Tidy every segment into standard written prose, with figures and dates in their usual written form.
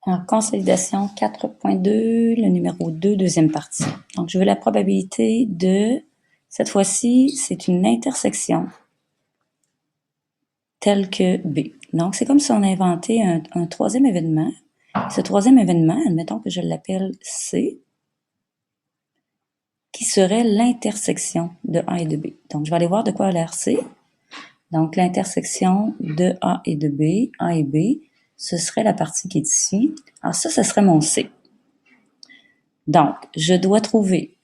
Alors, consolidation 4.2, le numéro 2, deuxième partie. Donc, je veux la probabilité de, cette fois-ci, c'est une intersection telle que B. Donc, c'est comme si on a inventé un troisième événement. Ce troisième événement, admettons que je l'appelle C, qui serait l'intersection de A et de B. Donc, je vais aller voir de quoi a l'air C. Donc, l'intersection de A et de B, A et B, ce serait la partie qui est ici. Alors ça, ce serait mon C. Donc, je dois trouver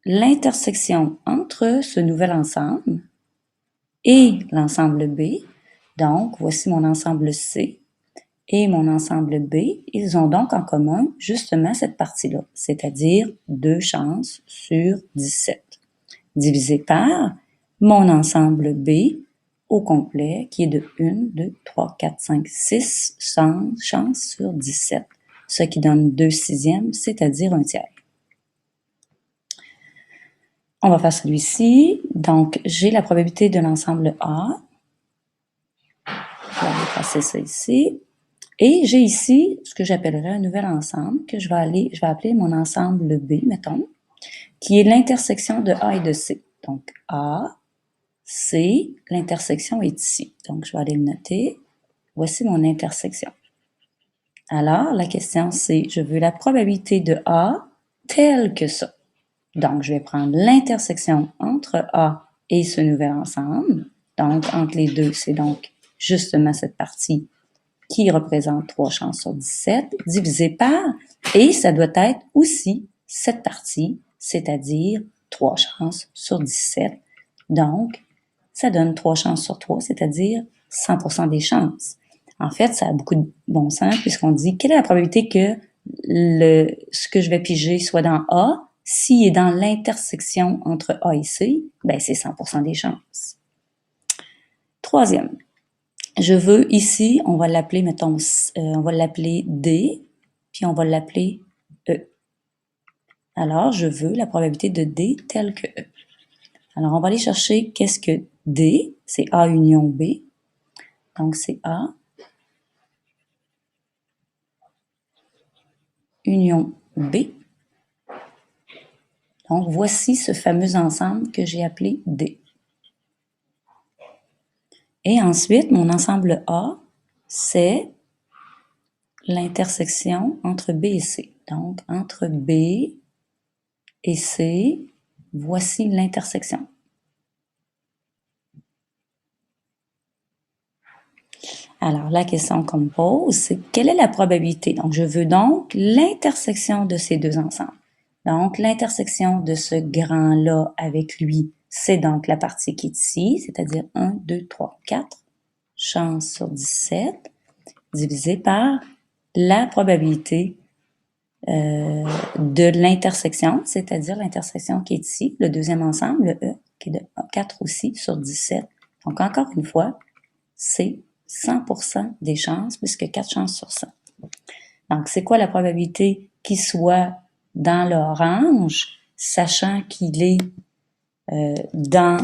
l'intersection entre ce nouvel ensemble et l'ensemble B. Donc, voici mon ensemble C et mon ensemble B. Ils ont donc en commun justement cette partie-là, c'est-à-dire 2 chances sur 17, divisé par mon ensemble B au complet, qui est de 1, 2, 3, 4, 5, 6 chances sur 17, ce qui donne 2 sixièmes, c'est-à-dire 1 tiers. On va faire celui-ci. Donc, j'ai la probabilité de l'ensemble A. Je vais aller passer ça ici. Et j'ai ici ce que j'appellerais un nouvel ensemble que je vais appeler mon ensemble B, mettons, qui est l'intersection de A et de C. Donc, A, C, l'intersection est ici. Donc, je vais aller le noter. Voici mon intersection. Alors, la question c'est, je veux la probabilité de A telle que ça. Donc, je vais prendre l'intersection entre A et ce nouvel ensemble. Donc, entre les deux, c'est donc justement cette partie qui représente 3 chances sur 17, divisé par, et ça doit être aussi cette partie, c'est-à-dire 3 chances sur 17. Donc, ça donne 3 chances sur 3, c'est-à-dire 100% des chances. En fait, ça a beaucoup de bon sens puisqu'on dit quelle est la probabilité que ce que je vais piger soit dans A. S'il est dans l'intersection entre A et C, ben c'est 100% des chances. Troisième, je veux ici, on va l'appeler, mettons, on va l'appeler D, puis on va l'appeler E. Alors, je veux la probabilité de D telle que E. Alors, on va aller chercher qu'est-ce que D, c'est A union B. Donc, c'est A union B. Donc, voici ce fameux ensemble que j'ai appelé D. Et ensuite, mon ensemble A, c'est l'intersection entre B et C. Donc, entre B et C, voici l'intersection. Alors, la question qu'on me pose, c'est quelle est la probabilité? Donc, je veux donc l'intersection de ces deux ensembles. Donc, l'intersection de ce grand-là avec lui, c'est donc la partie qui est ici, c'est-à-dire 1, 2, 3, 4 chances sur 17, divisé par la probabilité de l'intersection, c'est-à-dire l'intersection qui est ici, le deuxième ensemble, le E, qui est de 4 aussi sur 17. Donc, encore une fois, c'est 100% des chances, puisque 4 chances sur 100. Donc, c'est quoi la probabilité qu'il soit dans l'orange, sachant qu'il est dans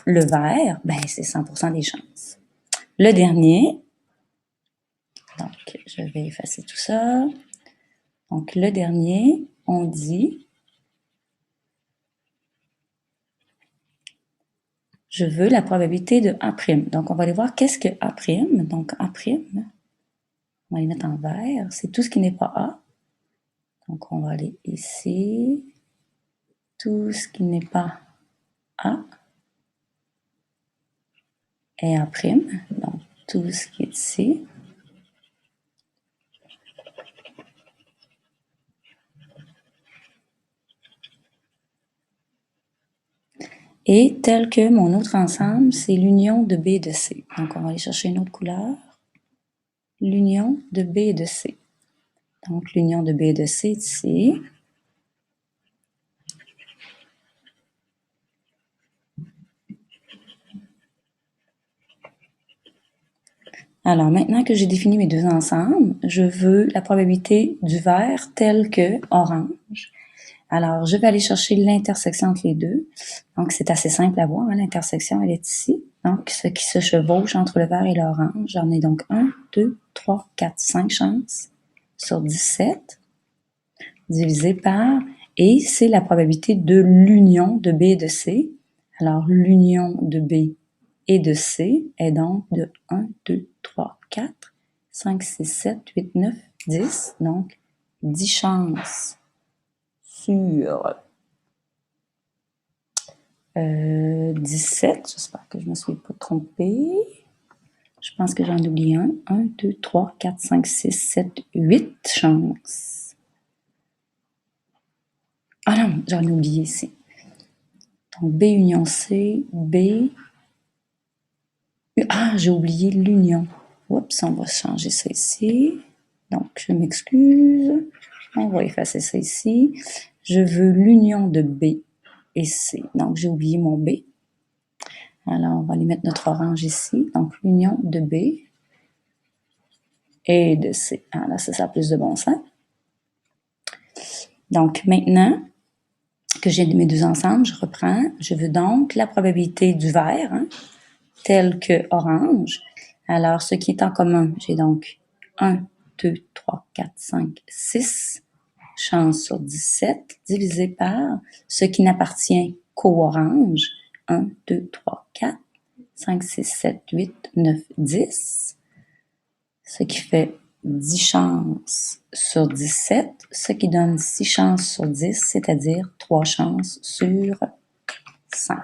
le vert? Ben, c'est 100% des chances. Le dernier, donc, je vais effacer tout ça. Donc, le dernier, on dit, je veux la probabilité de A'. Donc, on va aller voir qu'est-ce que A'. Donc, A', on va les mettre en vert. C'est tout ce qui n'est pas A. Donc, on va aller ici. Tout ce qui n'est pas A est A'. Donc, tout ce qui est ici. Et tel que mon autre ensemble, c'est l'union de B et de C. Donc, on va aller chercher une autre couleur. L'union de B et de C. Donc, l'union de B et de C est ici. Alors, maintenant que j'ai défini mes deux ensembles, je veux la probabilité du vert telle que orange. Alors, je vais aller chercher l'intersection entre les deux. Donc, c'est assez simple à voir. Hein? L'intersection, elle est ici. Donc, ce qui se chevauche entre le vert et l'orange. J'en ai donc 1, 2, 3, 4, 5 chances sur 17 divisé par, et c'est la probabilité de l'union de B et de C. Alors, l'union de B et de C est donc de 1, 2, 3, 4, 5, 6, 7, 8, 9, 10. Donc, 10 chances sur 17. J'espère que je ne me suis pas trompée. Je pense que j'en oublie un. 1, 2, 3, 4, 5, 6, 7, 8 chances. Ah non, j'en ai oublié ici. Donc, B union C, B. Ah, j'ai oublié l'union. Oups, on va changer ça ici. Donc, je m'excuse. On va effacer ça ici. Je veux l'union de B et C. Donc, j'ai oublié mon B. Alors, on va aller mettre notre orange ici. Donc, l'union de B et de C. Ah, là, ça a plus de bon sens. Donc, maintenant que j'ai mes deux ensembles, je reprends. Je veux donc la probabilité du vert, telle que orange. Alors, ce qui est en commun, j'ai donc 1, 2, 3, 4, 5, 6 chances sur 17 divisé par ce qui n'appartient qu'au orange. 1, 2, 3, 4, 5, 6, 7, 8, 9, 10. Ce qui fait 10 chances sur 17, ce qui donne 6 chances sur 10, c'est-à-dire 3 chances sur 5.